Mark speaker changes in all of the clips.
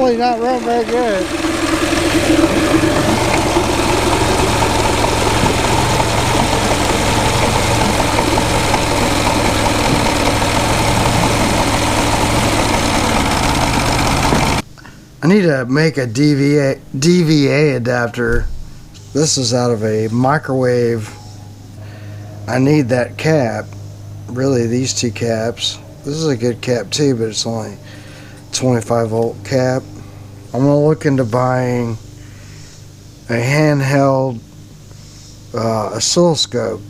Speaker 1: probably not run very good. I need to make a DVA adapter. This is out of a microwave. I need that cap. Really, these two caps. This is a good cap too, but it's only 25 volt cap. I'm gonna look into buying a handheld oscilloscope.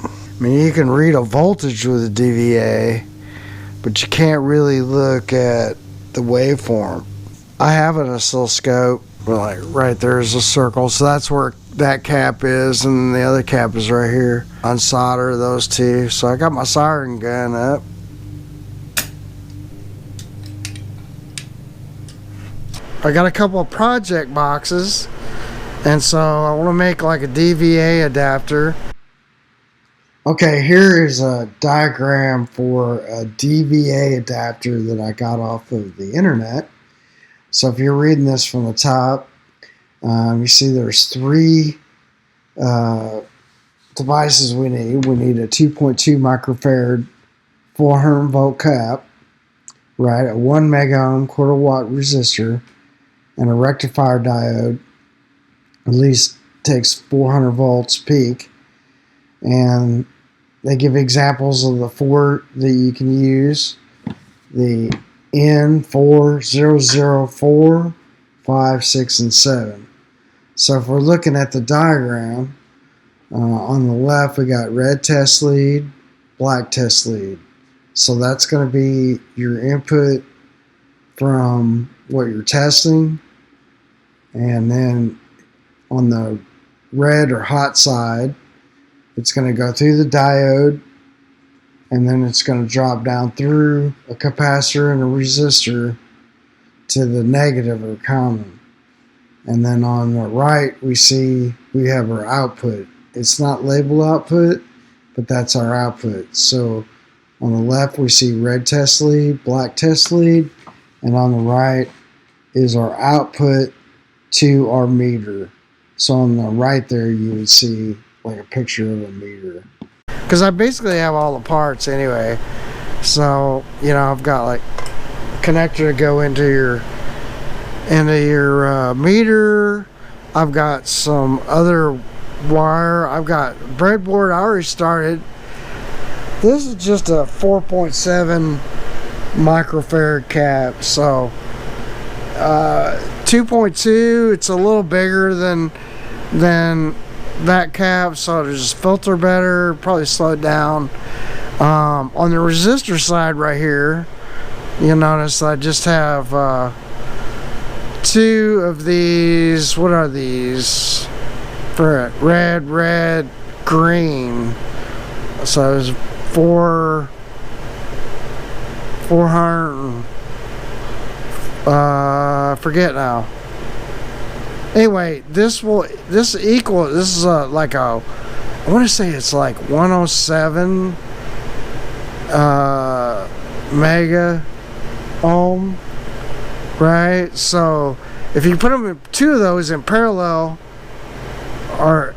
Speaker 1: I mean, you can read a voltage with a DVA, but you can't really look at the waveform. I have an oscilloscope, like right there's a circle, so that's where that cap is, and the other cap is right here. Unsolder those two. So I got my soldering gun up. I got a couple of project boxes, and so I want to make like a DVA adapter. Okay, here is a diagram for a DVA adapter that I got off of the internet. So if you're reading this from the top, you see there's three devices we need. We need a 2.2 microfarad 400 volt cap, right? A 1 mega ohm quarter watt resistor, and a rectifier diode. At least takes 400 volts peak. And they give examples of the four that you can use. The N4004, 5, 6, and 7. So if we're looking at the diagram, on the left we got red test lead, black test lead. So that's going to be your input from what you're testing. And then on the red or hot side, it's going to go through the diode, and then it's going to drop down through a capacitor and a resistor to the negative or common. And then on the right we have our output. It's not labeled output, but that's our output. So on the left we see red test lead, black test lead, and on the right is our output to our meter. So on the right there you would see like a picture of a meter. Because I basically have all the parts anyway. So, you know, I've got like a connector to go into your meter. I've got some other wire. I've got breadboard I already started. This is just a 4.7 microfarad cap. So 2.2, it's a little bigger than that cap, so to just filter better, probably slow it down. On the resistor side right here, you'll notice I just have two of these. What are these? For red, green. So it's 400. Forget now. Anyway, this is like a, I want to say it's like 107 mega ohm, right? So if you put them, two of those in parallel, or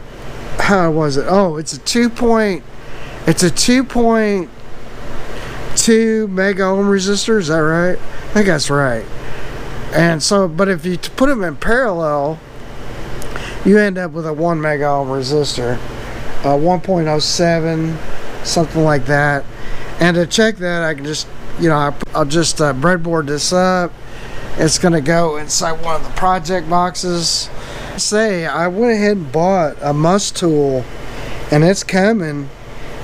Speaker 1: how was it? Oh, it's a 2.2 mega ohm resistor. Is that right? I think that's right. And so, but if you put them in parallel, you end up with a 1 mega ohm resistor, 1.07, something like that. And to check that, I can just, I'll just breadboard this up. It's going to go inside one of the project boxes. I went ahead and bought a must tool, and it's coming,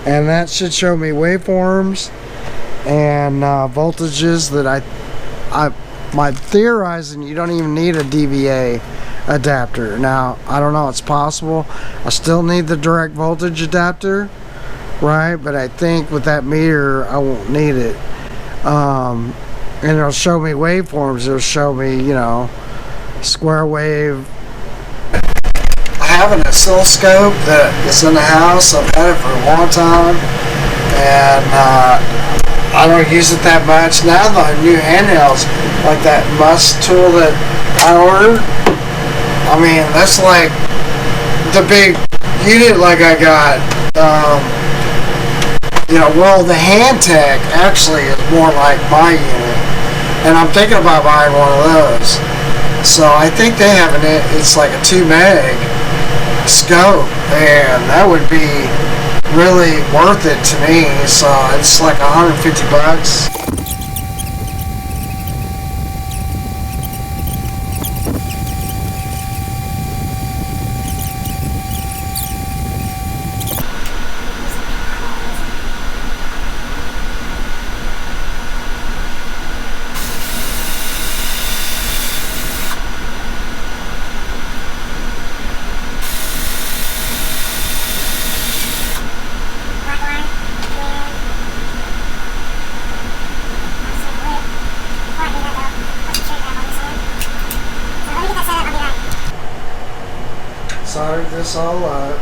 Speaker 1: and that should show me waveforms and voltages that I'm theorizing you don't even need a DVA adapter. Now, I don't know, it's possible. I still need the direct voltage adapter, right? But I think with that meter, I won't need it. And it'll show me waveforms. It'll show me, square wave. I have an oscilloscope that is in the house. I've had it for a long time. And I don't use it that much. Now the new handhelds, like that Must tool that I ordered, I mean, that's like the big unit like I got. Well, the hand tech actually is more like my unit. And I'm thinking about buying one of those. So I think they have it's like a 2 meg scope, and that would be really worth it to me. So it's like $150. Soldered this all up,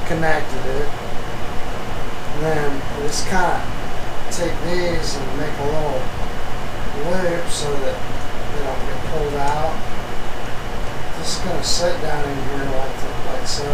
Speaker 1: connected it, and then just kind of take these and make a little loop so that they don't get pulled out. Just going to sit down in here like so.